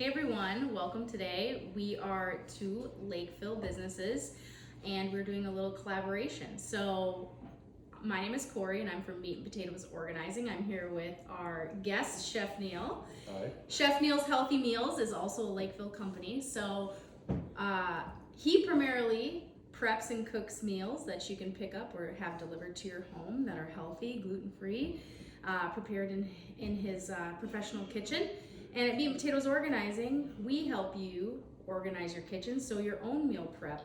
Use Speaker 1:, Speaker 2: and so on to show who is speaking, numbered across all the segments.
Speaker 1: Hey everyone, welcome today. We are two Lakeville businesses and we're doing a little collaboration. So my name is Cori and I'm from Meat and Potatoes Organizing. I'm here with our guest, Chef Neal.
Speaker 2: Hi.
Speaker 1: Chef Neal's Healthy Meals is also a Lakeville company. So he primarily preps and cooks meals that you can pick up or have delivered to your home that are healthy, gluten-free, prepared in his professional kitchen. And at Meat and Potatoes Organizing, we help you organize your kitchen so your own meal prep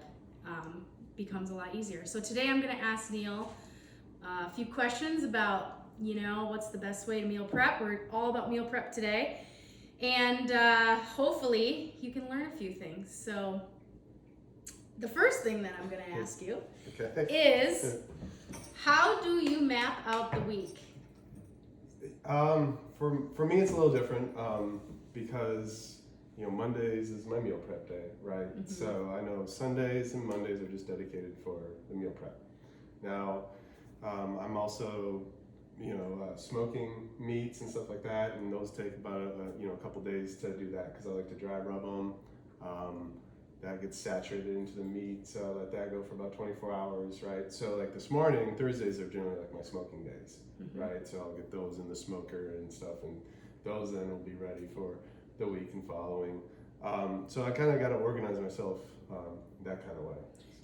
Speaker 1: becomes a lot easier. So today I'm going to ask Neal a few questions about, what's the best way to meal prep. We're all about meal prep today. And hopefully you can learn a few things. So the first thing that I'm going to ask you is, how do you map out the week?
Speaker 2: For me, it's a little different because Mondays is my meal prep day, right?
Speaker 1: Mm-hmm.
Speaker 2: So I know Sundays and Mondays are just dedicated for the meal prep. Now, I'm also smoking meats and stuff like that, and those take about a couple days to do that because I like to dry rub them. That gets saturated into the meat, so I let that go for about 24 hours, right? So like this morning, Thursdays are generally like my smoking days,
Speaker 1: Mm-hmm.
Speaker 2: right? So I'll get those in the smoker and stuff, and those then will be ready for the week and following. So I kind of got to organize myself that kind of way.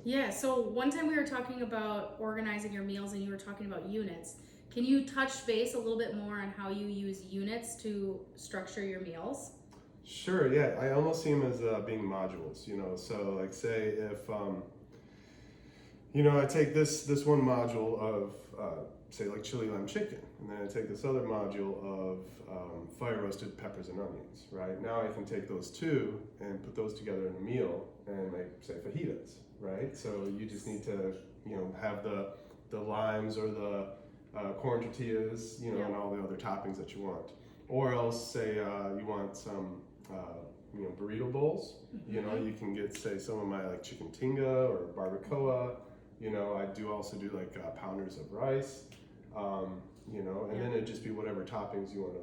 Speaker 1: Yeah, so one time we were talking about organizing your meals and you were talking about units. Can you touch base a little bit more on how you use units to structure your meals?
Speaker 2: Sure, yeah. I almost see them as being modules, So like say if, I take this one module of, say like chili lime chicken, and then I take this other module of fire roasted peppers and onions, right? Now I can take those two and put those together in a meal and make, say, fajitas, right? So you just need to, have the limes or the corn tortillas, and all the other toppings that you want. Or else, say you want some, burrito bowls.
Speaker 1: Mm-hmm.
Speaker 2: You can get, say, some of my like chicken tinga or barbacoa. I do also do like pounders of rice. And then it'd just be whatever toppings you want to,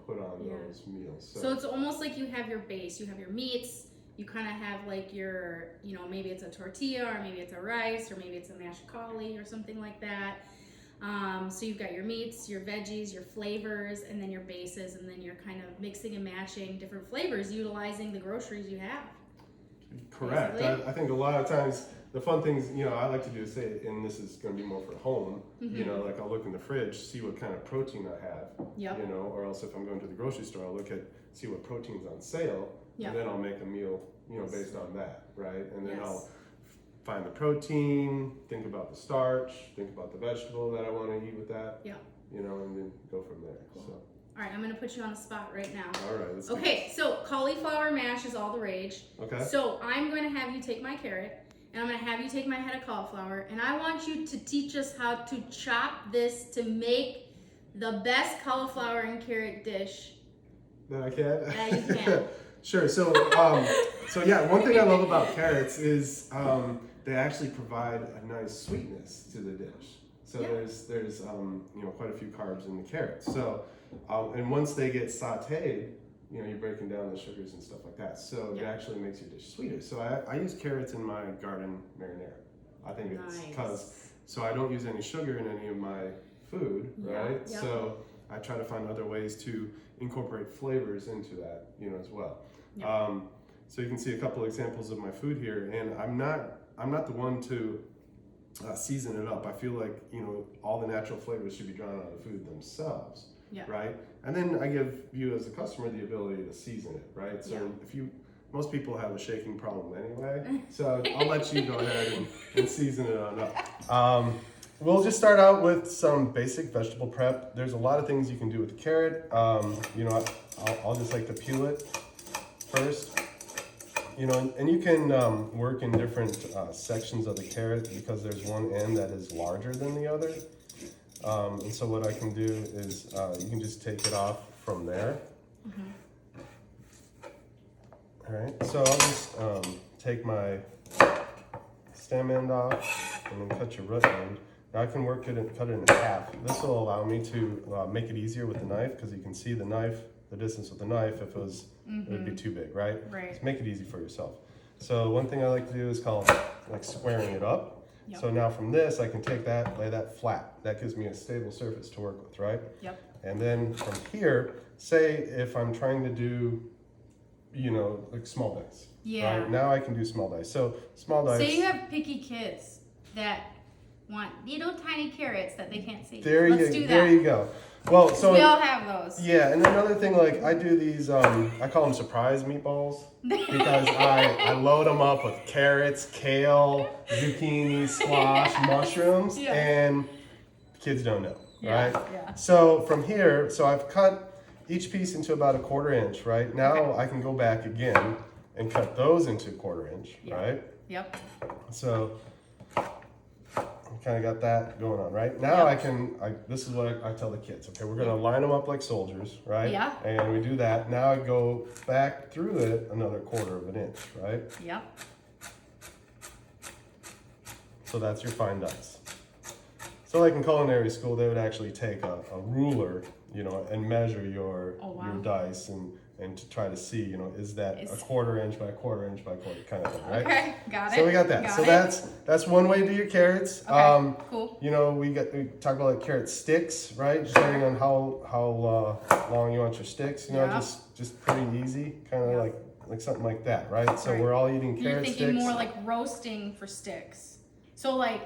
Speaker 2: put on those meals.
Speaker 1: So it's almost like you have your base, you have your meats, you kind of have like your, maybe it's a tortilla or maybe it's a rice or maybe it's a mashed cauli or something like that. So you've got your meats, your veggies, your flavors, and then your bases, and then you're kind of mixing and matching different flavors utilizing the groceries you have.
Speaker 2: Correct. I think a lot of times the fun things, I like to do is say, and this is going to be more for home,
Speaker 1: Mm-hmm.
Speaker 2: like I'll look in the fridge, see what kind of protein I have,
Speaker 1: Yep.
Speaker 2: Or else if I'm going to the grocery store, I'll see what protein's on sale,
Speaker 1: Yep.
Speaker 2: and then I'll make a meal, based on that, right? And then
Speaker 1: Yes.
Speaker 2: I'll find the protein, think about the starch, think about the vegetable that I want to eat with that,
Speaker 1: Yeah.
Speaker 2: and then go from there.
Speaker 1: Cool.
Speaker 2: So,
Speaker 1: All right, I'm going to put you on the spot right now.
Speaker 2: all right, let's do
Speaker 1: Okay, so cauliflower mash is all the rage.
Speaker 2: this. Okay.
Speaker 1: So I'm going to have you take my carrot, and I'm going to have you take my head of cauliflower, and I want you to teach us how to chop this to make the best cauliflower and carrot dish
Speaker 2: That I can?
Speaker 1: that you can.
Speaker 2: Sure. So, yeah, one thing I love about carrots is they actually provide a nice sweetness to the dish. So
Speaker 1: Yeah.
Speaker 2: there's quite a few carbs in the carrots. So, and once they get sautéed, you're breaking down the sugars and stuff like that. So it
Speaker 1: Yeah.
Speaker 2: actually makes your dish sweeter. So I use carrots in my garden marinara. I think it's because so I don't use any sugar in any of my food,
Speaker 1: Yeah.
Speaker 2: right?
Speaker 1: Yep.
Speaker 2: So I try to find other ways to incorporate flavors into that, as well.
Speaker 1: Yep.
Speaker 2: So you can see a couple examples of my food here, and I'm not the one to season it up. I feel like all the natural flavors should be drawn out of the food themselves,
Speaker 1: Yeah.
Speaker 2: right? And then I give you as a customer the ability to season it, right? So most people have a shaking problem anyway, so I'll let you go ahead and season it on up. We'll just start out with some basic vegetable prep. There's a lot of things you can do with the carrot. I'll just like to peel it first. And you can work in different sections of the carrot because there's one end that is larger than the other. And so what I can do is you can just take it off from there.
Speaker 1: Mm-hmm.
Speaker 2: All right, so I'll just take my stem end off and then cut your root end. Now I can cut it in half. This will allow me to make it easier with the knife because you can see the knife, the distance with the knife if it was, it would be too big, right?
Speaker 1: Right.
Speaker 2: So make it easy for yourself. So one thing I like to do is called like squaring it up.
Speaker 1: Yep.
Speaker 2: So now from this, I can take that, lay that flat. That gives me a stable surface to work with, right?
Speaker 1: Yep.
Speaker 2: And then from here, say if I'm trying to do, you know, like small dice.
Speaker 1: Yeah.
Speaker 2: Right? Now I can do small dice. So small dice.
Speaker 1: Say you have picky kids that want little tiny carrots that they can't see.
Speaker 2: There
Speaker 1: Let's
Speaker 2: you,
Speaker 1: do that.
Speaker 2: there you go. Well, so
Speaker 1: we all have those.
Speaker 2: yeah, and another thing, like I do these, I call them surprise meatballs because I load them up with carrots, kale, zucchini, squash, mushrooms,
Speaker 1: Yeah.
Speaker 2: and kids don't know,
Speaker 1: Yeah,
Speaker 2: right?
Speaker 1: yeah.
Speaker 2: So from here, so I've cut each piece into about a 1/4 inch, right? Now
Speaker 1: Okay.
Speaker 2: I can go back again and cut those into 1/4 inch,
Speaker 1: Yeah.
Speaker 2: right?
Speaker 1: Yep.
Speaker 2: So kind of got that going on, right? Now
Speaker 1: Yep.
Speaker 2: this is what I tell the kids, okay? We're gonna line them up like soldiers, right?
Speaker 1: Yeah.
Speaker 2: And we do that. Now I go back through it another 1/4 inch, right?
Speaker 1: Yep.
Speaker 2: So that's your fine dice. So like in culinary school, they would actually take a ruler, you know, and measure your
Speaker 1: Oh, wow.
Speaker 2: your dice and to try to see, you know, is that
Speaker 1: Is-
Speaker 2: a 1/4 inch by 1/4 inch by 1/4 kind of thing, right?
Speaker 1: Okay. Got it.
Speaker 2: So we got that. So
Speaker 1: it.
Speaker 2: that's one way to do your carrots.
Speaker 1: Okay. Cool.
Speaker 2: You know, we talk about like carrot sticks, right? Depending on how long you want your sticks. You know,
Speaker 1: Yeah.
Speaker 2: just pretty easy, kind of
Speaker 1: Yeah.
Speaker 2: like something like that, right? So
Speaker 1: Right.
Speaker 2: we're all eating
Speaker 1: You're
Speaker 2: carrot
Speaker 1: thinking
Speaker 2: sticks.
Speaker 1: more like roasting for sticks. So like,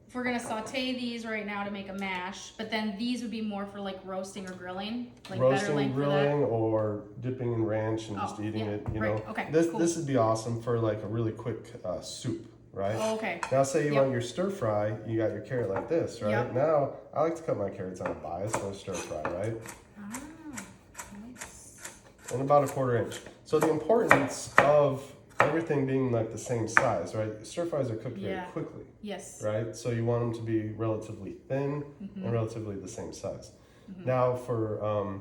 Speaker 1: if we're gonna saute these right now to make a mash, but then these would be more for like roasting or grilling, like better
Speaker 2: Roasting,
Speaker 1: length for
Speaker 2: grilling, or dipping in ranch and
Speaker 1: Oh,
Speaker 2: just eating
Speaker 1: yeah.
Speaker 2: it. You
Speaker 1: Right.
Speaker 2: know,
Speaker 1: Okay,
Speaker 2: this
Speaker 1: cool.
Speaker 2: this would be awesome for like a really quick soup, right?
Speaker 1: that. Oh, okay.
Speaker 2: Now, say you
Speaker 1: Yep.
Speaker 2: want your stir fry, you got your carrot like this, right?
Speaker 1: Yep.
Speaker 2: Now, I like to cut my carrots on a bias for a stir fry, right?
Speaker 1: Ah, nice.
Speaker 2: And about a 1/4 inch. So the importance of everything being like the same size, right? Stir fries are cooked very
Speaker 1: Yeah.
Speaker 2: quickly,
Speaker 1: Yes.
Speaker 2: right? So you want them to be relatively thin
Speaker 1: Mm-hmm.
Speaker 2: and relatively the same size. Now for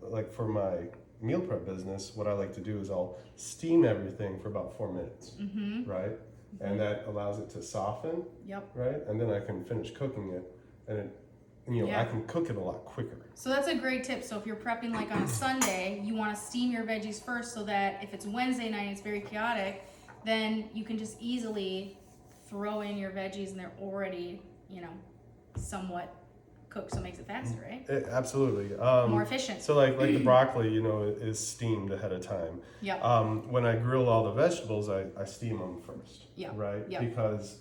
Speaker 2: like for my meal prep business, what I like to do is I'll steam everything for about 4 minutes,
Speaker 1: Mm-hmm.
Speaker 2: right? And that allows it to soften,
Speaker 1: Yep.
Speaker 2: right? And then I can finish cooking it, and it, you know,
Speaker 1: Yeah.
Speaker 2: I can cook it a lot quicker.
Speaker 1: So that's a great tip. So if you're prepping like on a Sunday, you want to steam your veggies first so that if it's Wednesday night, it's very chaotic, then you can just easily throw in your veggies and they're already, you know, somewhat cooked, so it makes it faster, right?
Speaker 2: Absolutely.
Speaker 1: More efficient.
Speaker 2: So like the broccoli, you know, is steamed ahead of time.
Speaker 1: Yep.
Speaker 2: When I grill all the vegetables, I steam them first.
Speaker 1: Yeah.
Speaker 2: Right.
Speaker 1: Yeah.
Speaker 2: Because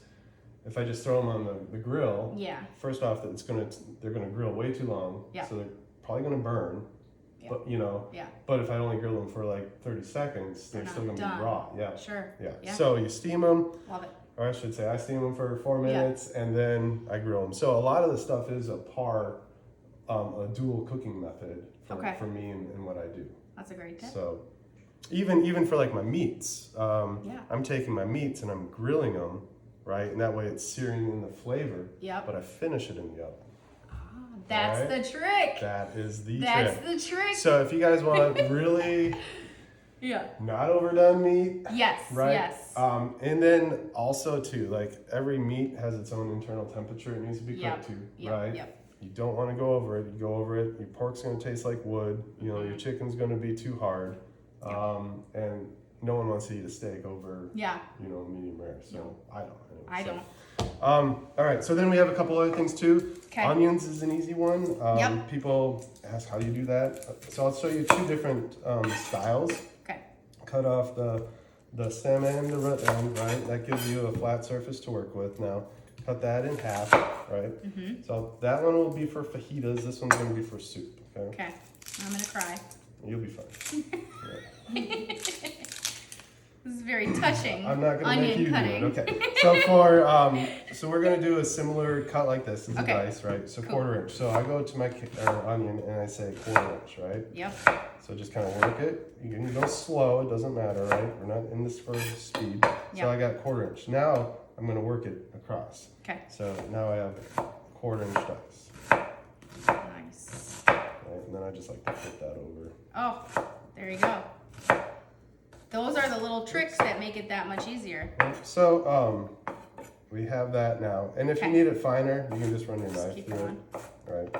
Speaker 2: if I just throw them on the grill,
Speaker 1: Yeah.
Speaker 2: first off, they're gonna grill way too long.
Speaker 1: Yeah.
Speaker 2: So they're probably gonna burn.
Speaker 1: Yeah.
Speaker 2: But you know.
Speaker 1: Yeah.
Speaker 2: But if I only grill them for like 30 seconds, they're
Speaker 1: They're
Speaker 2: still
Speaker 1: not
Speaker 2: gonna
Speaker 1: done.
Speaker 2: be raw. Yeah.
Speaker 1: Sure.
Speaker 2: Yeah.
Speaker 1: Yeah.
Speaker 2: So you steam them.
Speaker 1: Love it.
Speaker 2: Or I should say, I steam them for 4
Speaker 1: Yeah.
Speaker 2: minutes and then I grill them. So a lot of the stuff is a dual cooking method
Speaker 1: Okay.
Speaker 2: for me and what I do.
Speaker 1: That's a great tip.
Speaker 2: So even for like my meats,
Speaker 1: Yeah.
Speaker 2: I'm taking my meats and I'm grilling them, right? And that way it's searing in the flavor,
Speaker 1: Yep.
Speaker 2: but I finish it in the oven.
Speaker 1: That's
Speaker 2: Right.
Speaker 1: the trick.
Speaker 2: That is the
Speaker 1: That's
Speaker 2: trick.
Speaker 1: the trick.
Speaker 2: So if you guys want really
Speaker 1: Yeah.
Speaker 2: not overdone meat,
Speaker 1: Yes.
Speaker 2: right?
Speaker 1: Yes.
Speaker 2: And then also too, like every meat has its own internal temperature it needs to be
Speaker 1: Yep.
Speaker 2: cooked to,
Speaker 1: Yep.
Speaker 2: right?
Speaker 1: Yep.
Speaker 2: You don't want to go over it. You go over it, your pork's going to taste like wood. You know,
Speaker 1: Mm-hmm.
Speaker 2: your chicken's going to be too hard. And no one wants to eat a steak over,
Speaker 1: Yeah.
Speaker 2: you know, medium rare. So I don't. Anyway,
Speaker 1: I
Speaker 2: so.
Speaker 1: don't.
Speaker 2: All right. So then we have a couple other things too.
Speaker 1: Okay.
Speaker 2: Onions is an easy one.
Speaker 1: Yep.
Speaker 2: People ask how do you do that. So I'll show you two different styles.
Speaker 1: Okay.
Speaker 2: Cut off the stem and the root end, right? That gives you a flat surface to work with. Now, cut that in half, right?
Speaker 1: Mm-hmm.
Speaker 2: So that one will be for fajitas. This one's going to be for soup, okay?
Speaker 1: Okay. I'm gonna cry.
Speaker 2: You'll be fine.
Speaker 1: This is very touching.
Speaker 2: I'm not going to make
Speaker 1: Onion
Speaker 2: you
Speaker 1: cutting.
Speaker 2: do it. Okay. So for so we're going to do a similar cut like this. It's
Speaker 1: Okay.
Speaker 2: a dice, right? So
Speaker 1: Cool.
Speaker 2: 1/4 inch. So I go to my onion and I say 1/4 inch, right?
Speaker 1: Yep.
Speaker 2: So just kind of work it. You can go slow. It doesn't matter, right? We're not in this for speed. So
Speaker 1: Yep.
Speaker 2: I got 1/4 inch. Now I'm going to work it across.
Speaker 1: Okay.
Speaker 2: So now I have 1/4 inch dice.
Speaker 1: Nice.
Speaker 2: Right? And then I just like to flip that over.
Speaker 1: Oh, there you go. Those are the little tricks that make it that much easier.
Speaker 2: So we have that now. And if you
Speaker 1: Okay.
Speaker 2: need it finer, you can just run your
Speaker 1: Just
Speaker 2: knife
Speaker 1: keep
Speaker 2: through
Speaker 1: going.
Speaker 2: it. All right.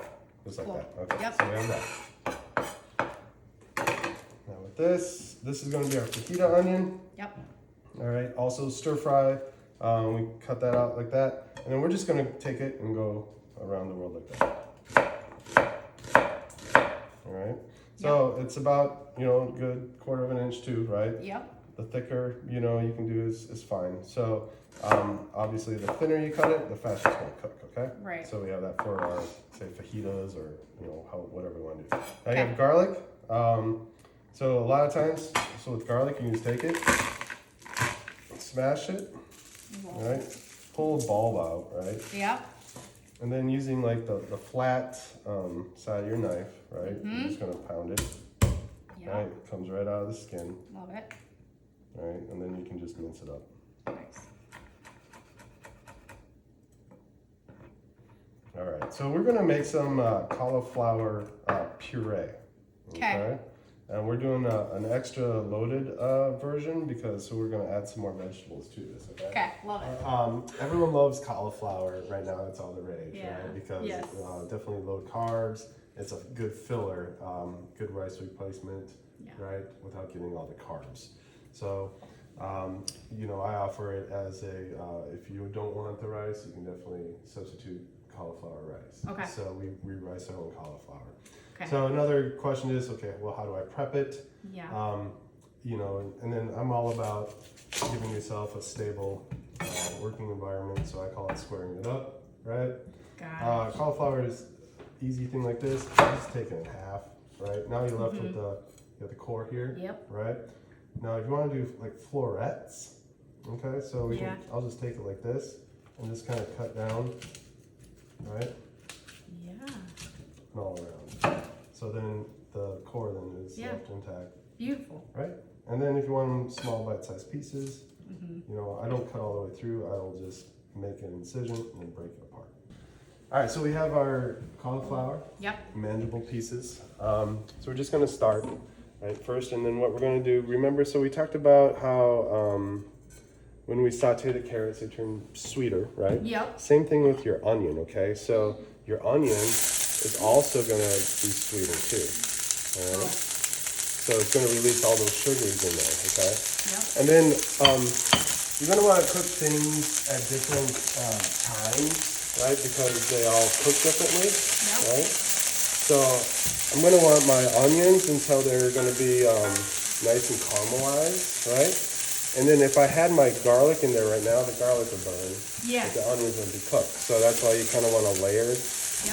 Speaker 2: Just like
Speaker 1: Cool.
Speaker 2: that. Okay.
Speaker 1: Yep.
Speaker 2: So we have that. like this. This is gonna be our fajita onion.
Speaker 1: Yep.
Speaker 2: All right, also stir fry. We cut that out like that. And then we're just gonna take it and go around the world like that. All right, so it's about, you know, a good 1/4 of an inch too, right?
Speaker 1: Yep.
Speaker 2: The thicker, you know, you can do is fine. So obviously the thinner you cut it, the faster it's gonna cook, okay?
Speaker 1: Right.
Speaker 2: So we have that for our, say, fajitas or, you know, whatever we wanna do. Now you have garlic. So a lot of times, so with garlic, you can just take it, smash it, right? Pull the bulb out, right?
Speaker 1: Yep.
Speaker 2: And then using like the flat side of your knife, right? You're just gonna pound it, right? It comes right out of the skin.
Speaker 1: Love it.
Speaker 2: Right, and then you can just mince it up.
Speaker 1: Nice.
Speaker 2: All right, so we're gonna make some cauliflower puree.
Speaker 1: Okay.
Speaker 2: And we're doing an extra loaded version because so we're gonna add some more vegetables to this. Okay.
Speaker 1: Okay. Love it.
Speaker 2: Everyone loves cauliflower right now. It's all the rage,
Speaker 1: Yeah.
Speaker 2: right? Because
Speaker 1: Yes.
Speaker 2: definitely low carbs. It's a good filler, good rice replacement, right? Without getting all the carbs. So, you know, I offer it as if you don't want the rice, you can definitely substitute cauliflower rice.
Speaker 1: Okay.
Speaker 2: So we rice our own cauliflower.
Speaker 1: Okay.
Speaker 2: So another question is, okay, well, how do I prep it?
Speaker 1: Yeah.
Speaker 2: You know, and then I'm all about giving yourself a stable working environment. So I call it squaring it up, right?
Speaker 1: Got it.
Speaker 2: Cauliflower is easy thing like this. Just take it in half, right? Now you're left with you have the core here,
Speaker 1: Yep.
Speaker 2: right? Now, if you want to do like florets, okay, so we can, I'll just take it like this and just kind of cut down, right?
Speaker 1: Yeah.
Speaker 2: And all around. So then the core then is left intact,
Speaker 1: Beautiful.
Speaker 2: right? And then if you want them small bite-sized pieces, you know, I don't cut all the way through. I'll just make an incision and then break it apart. All right, so we have our cauliflower, manageable pieces. So we're just gonna start. Right, first, and then what we're going to do, remember, so we talked about how when we saute the carrots, they turn sweeter, right?
Speaker 1: Yep.
Speaker 2: Same thing with your onion, okay? So your onion is also going to be sweeter too, all right? So it's going to release all those sugars in there, okay?
Speaker 1: Yep.
Speaker 2: And then you're going to want to cook things at different times, right? Because they all cook differently, right? So I'm going to want my onions until they're going to be nice and caramelized, right? And then if I had my garlic in there right now, the garlic would burn.
Speaker 1: Yeah.
Speaker 2: But the onions would be cooked. So that's why you kind of want to layer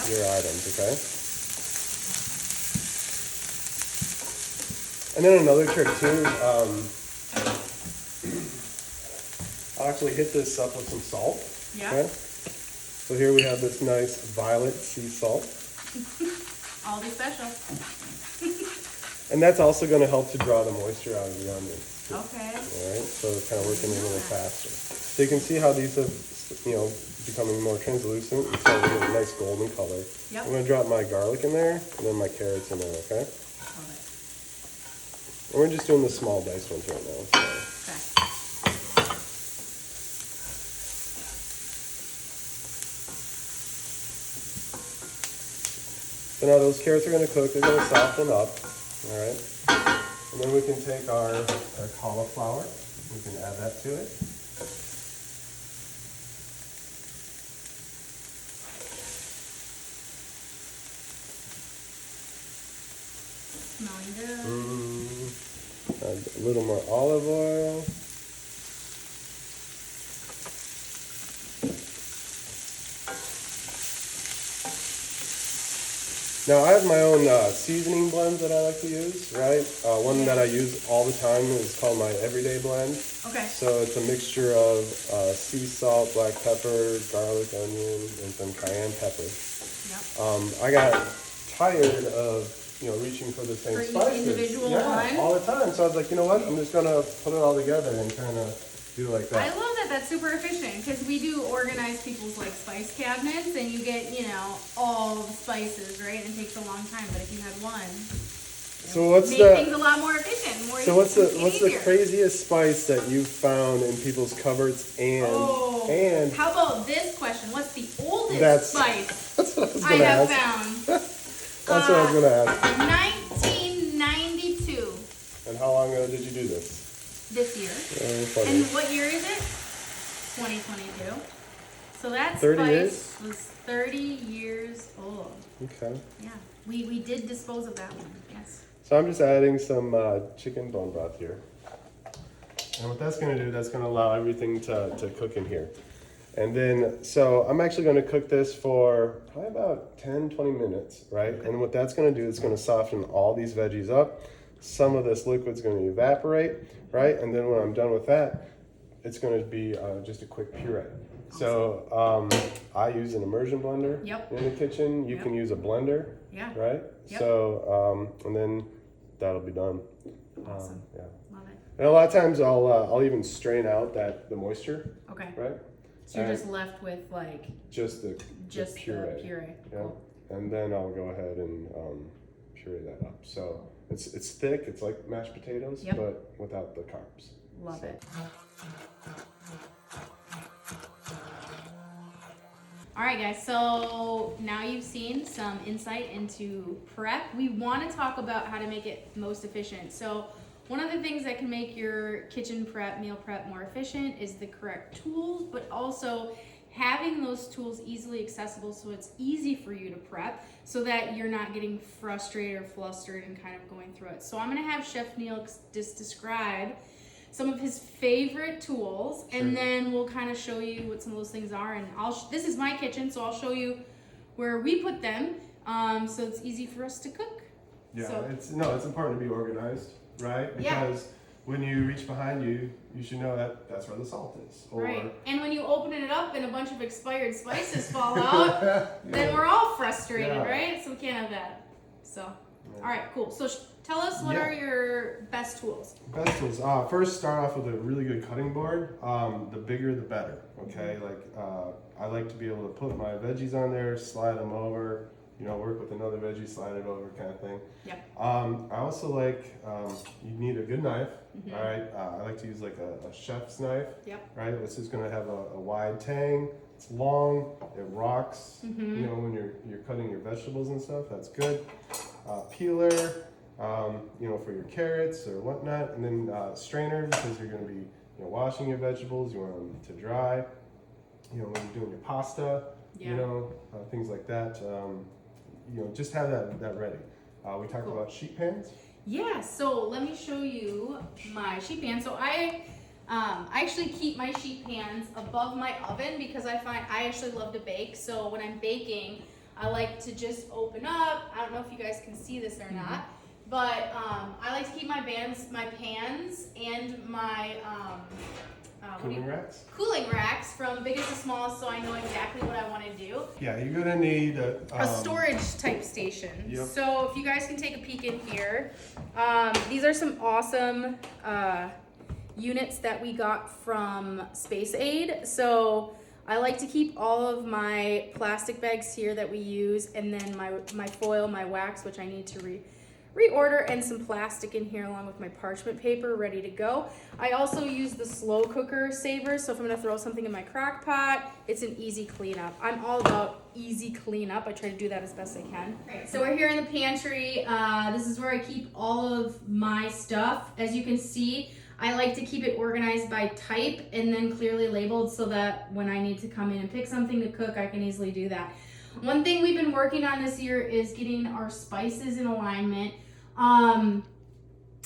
Speaker 2: your items, okay? And then another trick too, I'll actually hit this up with some salt. Okay? So here we have this nice violet sea salt.
Speaker 1: Aldi special.
Speaker 2: And that's also going to help to draw the moisture out of the onion.
Speaker 1: Okay.
Speaker 2: All right, so it's kind of working a little faster. So you can see how these have, you know, becoming more translucent and so we get a nice golden color.
Speaker 1: Yep.
Speaker 2: I'm going to drop my garlic in there and then my carrots in there, okay?
Speaker 1: Love it.
Speaker 2: And we're just doing the small dice ones right now. So.
Speaker 1: Okay.
Speaker 2: So now those carrots are going to cook, they're going to soften up, all right? And then we can take our cauliflower, we can add that to it.
Speaker 1: Smelling good.
Speaker 2: Add a little more olive oil. Now I have my own seasoning blends that I like to use, right? One that I use all the time is called my everyday blend.
Speaker 1: Okay.
Speaker 2: So it's a mixture of sea salt, black pepper, garlic, onion, and some cayenne pepper.
Speaker 1: Yep.
Speaker 2: I got tired of, you know, reaching for the same
Speaker 1: For each
Speaker 2: spices.
Speaker 1: individual one?
Speaker 2: All the time. So I was like, you know what? I'm just gonna put it all together and kind of do like that.
Speaker 1: I love that. That's super efficient because we do organize people's like spice cabinets, and you get, you know, all the spices, right? And it takes a long time. But if you had one,
Speaker 2: So what's
Speaker 1: make
Speaker 2: the
Speaker 1: things a lot more efficient, more
Speaker 2: so what's the
Speaker 1: easier.
Speaker 2: craziest spice that you've found in people's cupboards and
Speaker 1: How about this question? What's the oldest
Speaker 2: That's-
Speaker 1: spice
Speaker 2: that's what I was
Speaker 1: I
Speaker 2: gonna
Speaker 1: have
Speaker 2: ask.
Speaker 1: found?
Speaker 2: That's what I was gonna ask.
Speaker 1: 1992.
Speaker 2: And did you do this?
Speaker 1: This year.
Speaker 2: Funny.
Speaker 1: And what year is it? 2022. So that
Speaker 2: 30
Speaker 1: spice
Speaker 2: years?
Speaker 1: was 30 years old.
Speaker 2: Okay.
Speaker 1: Yeah, we did dispose of that one, yes.
Speaker 2: So I'm just adding some chicken bone broth here. And what that's gonna do, that's gonna allow everything to cook in here. And then, so I'm actually gonna cook this for probably about 10, 20 minutes, right? And what that's gonna do, it's gonna soften all these veggies up. Some of this liquid's gonna evaporate, right? And then when I'm done with that, it's gonna be just a quick puree. So I use an immersion blender in the kitchen. You can use a blender, right?
Speaker 1: Yep.
Speaker 2: So, and then that'll be done.
Speaker 1: Awesome.
Speaker 2: Yeah.
Speaker 1: Love it.
Speaker 2: And a lot of times I'll even strain out the moisture.
Speaker 1: Okay.
Speaker 2: Right.
Speaker 1: So you're just left with like
Speaker 2: just the puree.
Speaker 1: The puree.
Speaker 2: Yeah.
Speaker 1: Cool.
Speaker 2: And then I'll go ahead and puree that up. So it's thick. It's like mashed potatoes, but without the carbs.
Speaker 1: Love it. All right, guys, so now you've seen some insight into prep. We want to talk about how to make it most efficient. So one of the things that can make your kitchen prep, meal prep more efficient is the correct tools, but also having those tools easily accessible so it's easy for you to prep so that you're not getting frustrated or flustered and kind of going through it. So I'm going to have Chef Neal just describe some of his favorite tools, and then we'll kind of show you what some of those things are. And this is my kitchen, so I'll show you where we put them, so it's easy for us to cook.
Speaker 2: Yeah,
Speaker 1: so,
Speaker 2: it's important to be organized, right? Because when you reach behind you, you should know that that's where the salt is.
Speaker 1: Right, and when you open it up and a bunch of expired spices fall out, then we're all frustrated, right? So we can't have that. So, all right, cool. So tell us what are your best tools?
Speaker 2: Best tools. First, start off with a really good cutting board. The bigger, the better. Okay, I like to be able to put my veggies on there, slide them over. Work with another veggie, slide it over, kind of thing.
Speaker 1: Yep.
Speaker 2: I also like you need a good knife. All right. I like to use like a chef's knife.
Speaker 1: Yep.
Speaker 2: Right. This is going to have a wide tang. It's long. It rocks. When you're cutting your vegetables and stuff, that's good. Peeler. For your carrots or whatnot, and then strainer because you're going to be washing your vegetables. You want them to dry. When you're doing your pasta. Things like that. Just have that ready. We talked about sheet pans.
Speaker 1: Yeah, so let me show you my sheet pan. So I actually keep my sheet pans above my oven because I find I actually love to bake. So when I'm baking, I like to just open up. I don't know if you guys can see this or not, but I like to keep my pans and my cooling racks from biggest to smallest, so I know exactly what I want to do.
Speaker 2: Yeah, you're gonna need
Speaker 1: a storage type station.
Speaker 2: Yep.
Speaker 1: So if you guys can take a peek in here, these are some awesome units that we got from Space Aid. So I like to keep all of my plastic bags here that we use, and then my foil, my wax, which I need to reorder, and some plastic in here along with my parchment paper ready to go. I also use the slow cooker saver, so if I'm gonna throw something in my crock pot, it's an easy cleanup. I'm all about easy cleanup. I try to do that as best I can. Right, so we're here in the pantry. This is where I keep all of my stuff. As you can see, I like to keep it organized by type and then clearly labeled so that when I need to come in and pick something to cook, I can easily do that. One thing we've been working on this year is getting our spices in alignment. And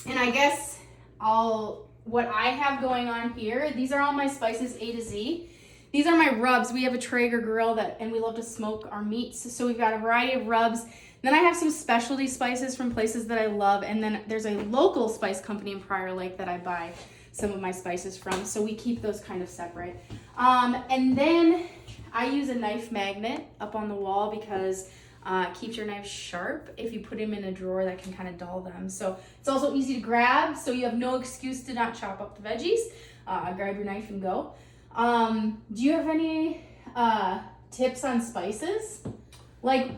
Speaker 1: I guess what I have going on here, these are all my spices A to Z. These are my rubs. We have a Traeger grill and we love to smoke our meats. So we've got a variety of rubs. Then I have some specialty spices from places that I love. And then there's a local spice company in Prior Lake that I buy some of my spices from. So we keep those kind of separate. And then I use a knife magnet up on the wall because it keeps your knives sharp if you put them in a drawer that can kind of dull them. So it's also easy to grab, so you have no excuse to not chop up the veggies. Grab your knife and go. Do you have any tips on spices? Like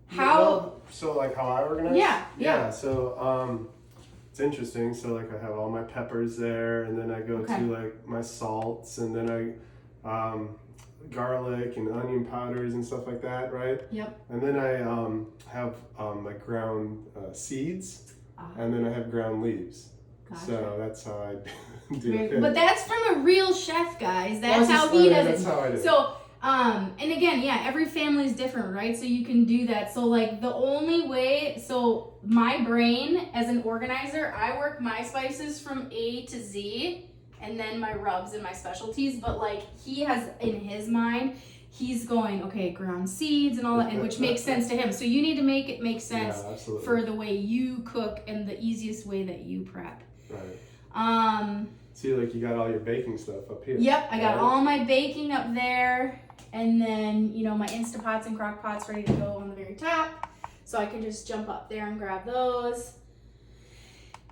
Speaker 1: how?
Speaker 2: So like how I organize?
Speaker 1: Yeah.
Speaker 2: So it's interesting. So like I have all my peppers there, and then I go to like my salts, and then I garlic and onion powders and stuff like that, right?
Speaker 1: Yep.
Speaker 2: And then I have like ground seeds, and then I have ground leaves.
Speaker 1: Gotcha.
Speaker 2: So that's how I do
Speaker 1: Very,
Speaker 2: it.
Speaker 1: but that's from a real chef, guys. That's
Speaker 2: Well,
Speaker 1: how
Speaker 2: just-
Speaker 1: he
Speaker 2: yeah,
Speaker 1: does
Speaker 2: that's
Speaker 1: it.
Speaker 2: how I do it.
Speaker 1: So, and again, yeah, every family is different, right? So you can do that. So like the only way, so my brain as an organizer, I work my spices from A to Z, and then my rubs and my specialties. But like he has in his mind, he's going, okay, ground seeds and all that, and which makes sense to him. So you need to make it make sense
Speaker 2: absolutely.
Speaker 1: for the way you cook and the easiest way that you prep.
Speaker 2: Right. See, like you got all your baking stuff up here.
Speaker 1: Yep, I got
Speaker 2: right?
Speaker 1: all my baking up there, and then you know my Instapots and crock pots ready to go on the very top, so I can just jump up there and grab those.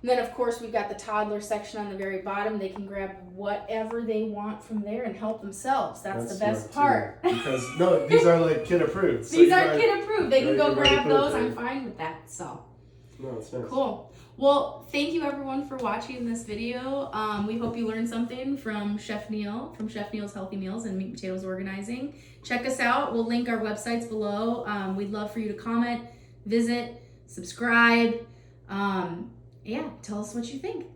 Speaker 1: And then of course we've got the toddler section on the very bottom. They can grab whatever they want from there and help themselves. That's the best part.
Speaker 2: Because no, these are like kid approved. So
Speaker 1: These are kid approved. They can go
Speaker 2: you can
Speaker 1: grab
Speaker 2: put it
Speaker 1: those.
Speaker 2: there.
Speaker 1: I'm fine with that. So
Speaker 2: No, it's nice.
Speaker 1: cool. Well, thank you everyone for watching this video. We hope you learned something from Chef Neal, from Chef Neal's Healthy Meals and Meat Potatoes Organizing. Check us out. We'll link our websites below. We'd love for you to comment, visit, subscribe. Yeah, tell us what you think.